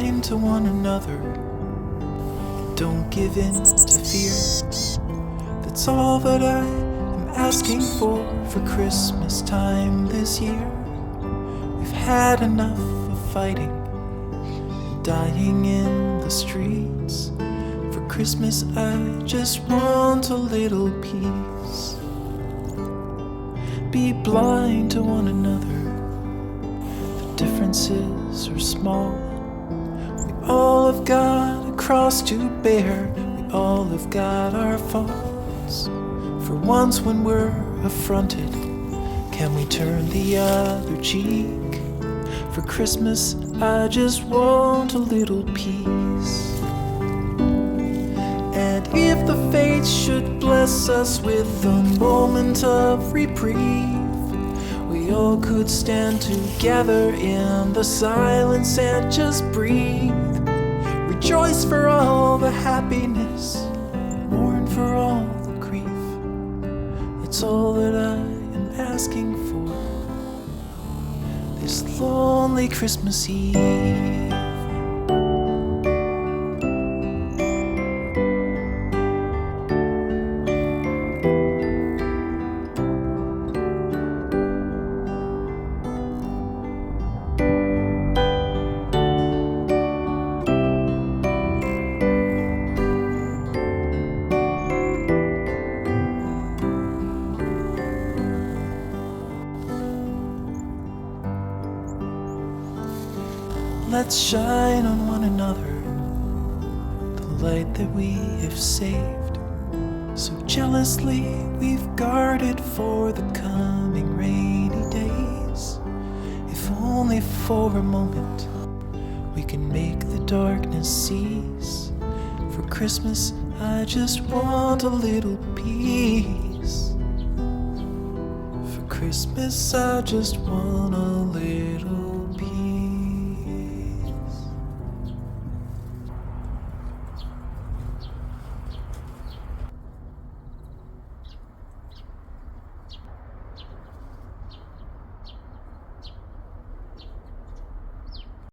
kind to one another. Don't give in to fear. That's all that I am asking for Christmas time this year. We've had enough of fighting and dying in the streets. For Christmas I just want a little peace. Be blind to one another. The differences are small. We all have got a cross to bear. We all have got our faults. For once when we're affronted, can we turn the other cheek? For Christmas I just want a little peace. And if the fates should bless us with a moment of reprieve, we all could stand together in the silence and just breathe. Rejoice for all the happiness, mourn for all the grief. It's all that I am asking for this lonely Christmas Eve. Let's shine on one another the light that we have saved. So jealously we've guarded for the coming rainy days. If only for a moment we can make the darkness cease. For Christmas I just want a little peace. For Christmas I just want a little